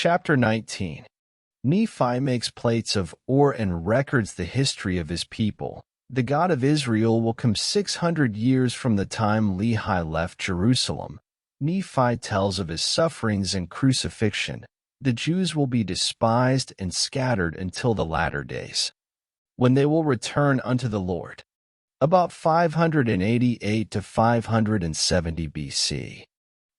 Chapter 19. Nephi makes plates of ore and records the history of his people. The God of Israel will come 600 years from the time Lehi left Jerusalem. Nephi tells of his sufferings and crucifixion. The Jews will be despised and scattered until the latter days, when they will return unto the Lord. About 588 to 570 BC.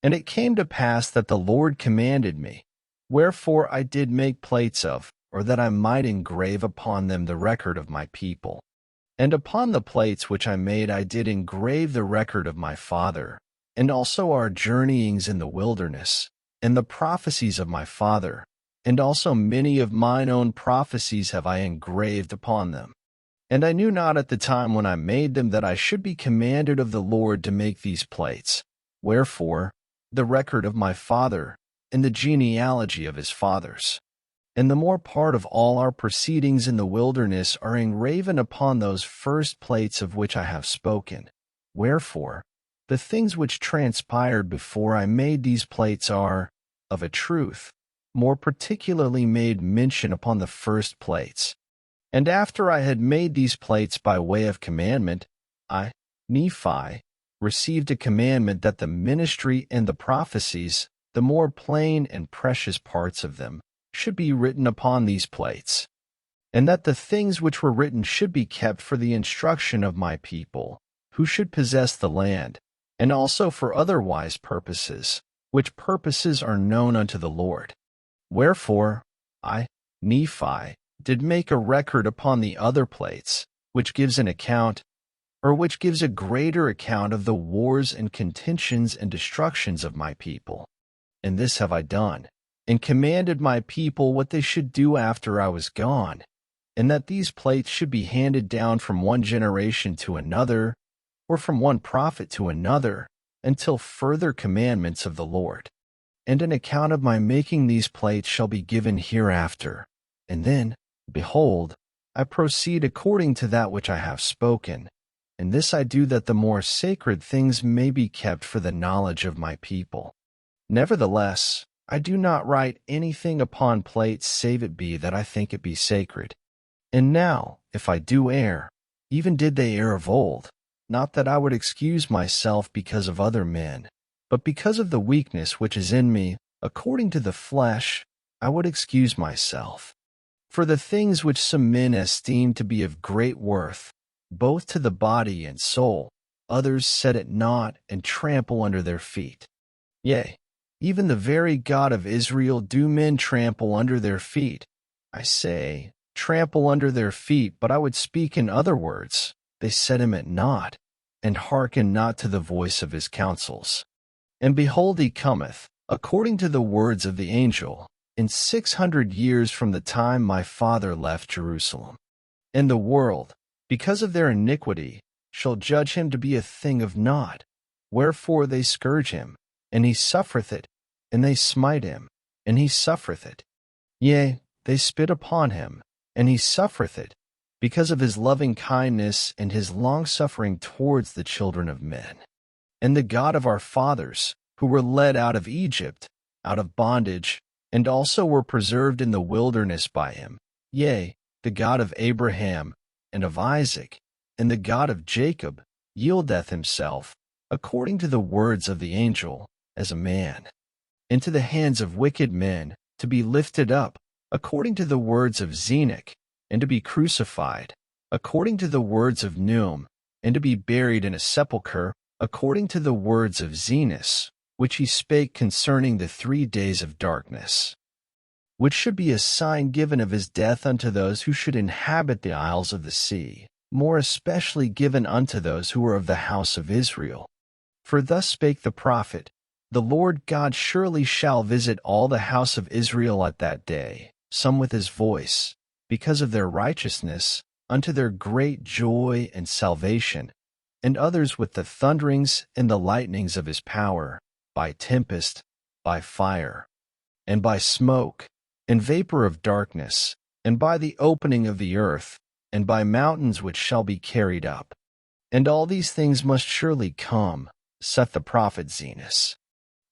And it came to pass that the Lord commanded me, wherefore I did make plates of, or that I might engrave upon them the record of my people. And upon the plates which I made I did engrave the record of my father, and also our journeyings in the wilderness, and the prophecies of my father, and also many of mine own prophecies have I engraved upon them. And I knew not at the time when I made them that I should be commanded of the Lord to make these plates. Wherefore, the record of my father, and the genealogy of his fathers, and the more part of all our proceedings in the wilderness are engraven upon those first plates of which I have spoken. Wherefore, the things which transpired before I made these plates are, of a truth, more particularly made mention upon the first plates. And after I had made these plates by way of commandment, I, Nephi, received a commandment that the ministry and the prophecies, the more plain and precious parts of them, should be written upon these plates, and that the things which were written should be kept for the instruction of my people, who should possess the land, and also for other wise purposes, which purposes are known unto the Lord. Wherefore, I, Nephi, did make a record upon the other plates, which gives an account, or which gives a greater account of the wars and contentions and destructions of my people. And this have I done, and commanded my people what they should do after I was gone, and that these plates should be handed down from one generation to another, or from one prophet to another, until further commandments of the Lord. And an account of my making these plates shall be given hereafter. And then, behold, I proceed according to that which I have spoken, and this I do that the more sacred things may be kept for the knowledge of my people. Nevertheless, I do not write anything upon plates save it be that I think it be sacred. And now, if I do err, even did they err of old, not that I would excuse myself because of other men, but because of the weakness which is in me, according to the flesh, I would excuse myself. For the things which some men esteem to be of great worth, both to the body and soul, others set at naught and trample under their feet. Yea, even the very God of Israel do men trample under their feet. I say, trample under their feet, but I would speak in other words. They set him at naught, and hearken not to the voice of his counsels. And behold, he cometh, according to the words of the angel, in 600 years from the time my father left Jerusalem. And the world, because of their iniquity, shall judge him to be a thing of naught. Wherefore they scourge him, and he suffereth it, and they smite him, and he suffereth it. Yea, they spit upon him, and he suffereth it, because of his loving kindness and his longsuffering towards the children of men. And the God of our fathers, who were led out of Egypt, out of bondage, and also were preserved in the wilderness by him, yea, the God of Abraham, and of Isaac, and the God of Jacob, yieldeth himself, according to the words of the angel, as a man, into the hands of wicked men, to be lifted up, according to the words of Enoch, and to be crucified, according to the words of Num, and to be buried in a sepulchre, according to the words of Zenos, which he spake concerning the 3 days of darkness, which should be a sign given of his death unto those who should inhabit the isles of the sea, more especially given unto those who were of the house of Israel. For thus spake the prophet, the Lord God surely shall visit all the house of Israel at that day, some with his voice, because of their righteousness, unto their great joy and salvation, and others with the thunderings and the lightnings of his power, by tempest, by fire, and by smoke, and vapor of darkness, and by the opening of the earth, and by mountains which shall be carried up. And all these things must surely come, saith the prophet Zenos.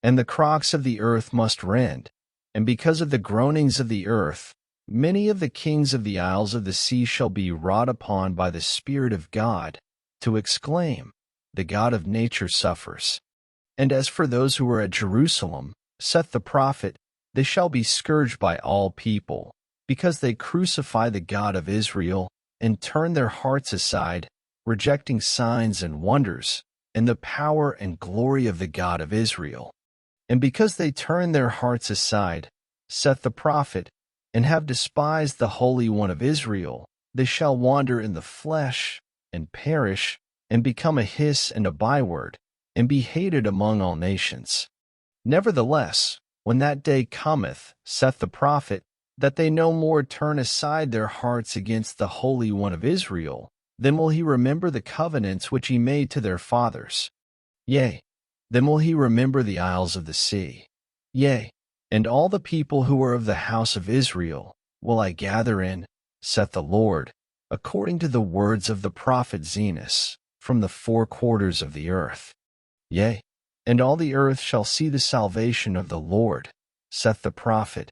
And the crocks of the earth must rend, And because of the groanings of the earth, many of the kings of the isles of the sea shall be wrought upon by the Spirit of God, to exclaim, The God of nature suffers. And as for those who are at Jerusalem, saith the prophet, they shall be scourged by all people, because they crucify the God of Israel, and turn their hearts aside, rejecting signs and wonders, and the power and glory of the God of Israel. And because they turn their hearts aside, saith the prophet, and have despised the Holy One of Israel, they shall wander in the flesh, and perish, and become a hiss and a byword, and be hated among all nations. Nevertheless, when that day cometh, saith the prophet, that they no more turn aside their hearts against the Holy One of Israel, then will he remember the covenants which he made to their fathers. Yea, then will he remember the isles of the sea. Yea, and all the people who are of the house of Israel will I gather in, saith the Lord, according to the words of the prophet Zenos, from the four quarters of the earth. Yea, and all the earth shall see the salvation of the Lord, saith the prophet.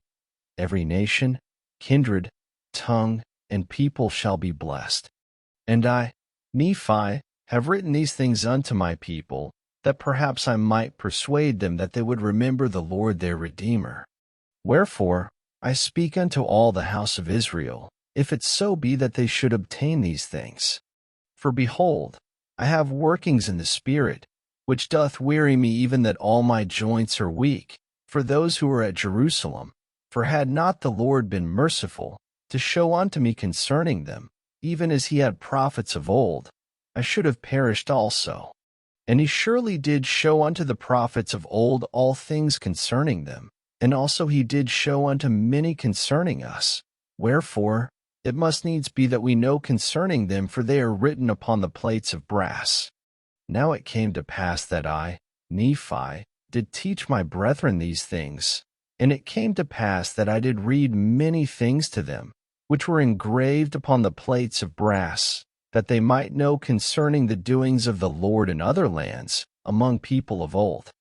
Every nation, kindred, tongue, and people shall be blessed. And I, Nephi, have written these things unto my people, that perhaps I might persuade them that they would remember the Lord their Redeemer. Wherefore, I speak unto all the house of Israel, if it so be that they should obtain these things. For behold, I have workings in the Spirit, which doth weary me even that all my joints are weak, for those who are at Jerusalem. For had not the Lord been merciful, to show unto me concerning them, even as he had prophets of old, I should have perished also. And he surely did show unto the prophets of old all things concerning them, and also he did show unto many concerning us. Wherefore, it must needs be that we know concerning them, for they are written upon the plates of brass. Now it came to pass that I, Nephi, did teach my brethren these things, and it came to pass that I did read many things to them, which were engraved upon the plates of brass, that they might know concerning the doings of the Lord in other lands, among people of old.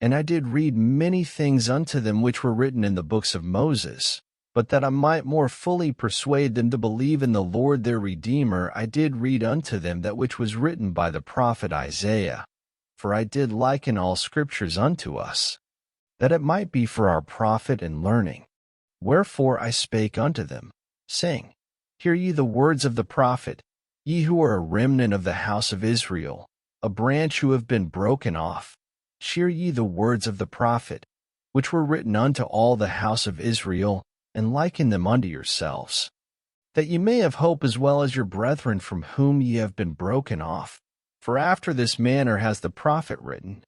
And I did read many things unto them which were written in the books of Moses, but that I might more fully persuade them to believe in the Lord their Redeemer, I did read unto them that which was written by the prophet Isaiah. For I did liken all scriptures unto us, that it might be for our profit and learning. Wherefore I spake unto them, saying, Hear ye the words of the prophet, ye who are a remnant of the house of Israel, a branch who have been broken off. Hear ye the words of the prophet, which were written unto all the house of Israel, and liken them unto yourselves, that ye may have hope as well as your brethren from whom ye have been broken off. For after this manner has the prophet written,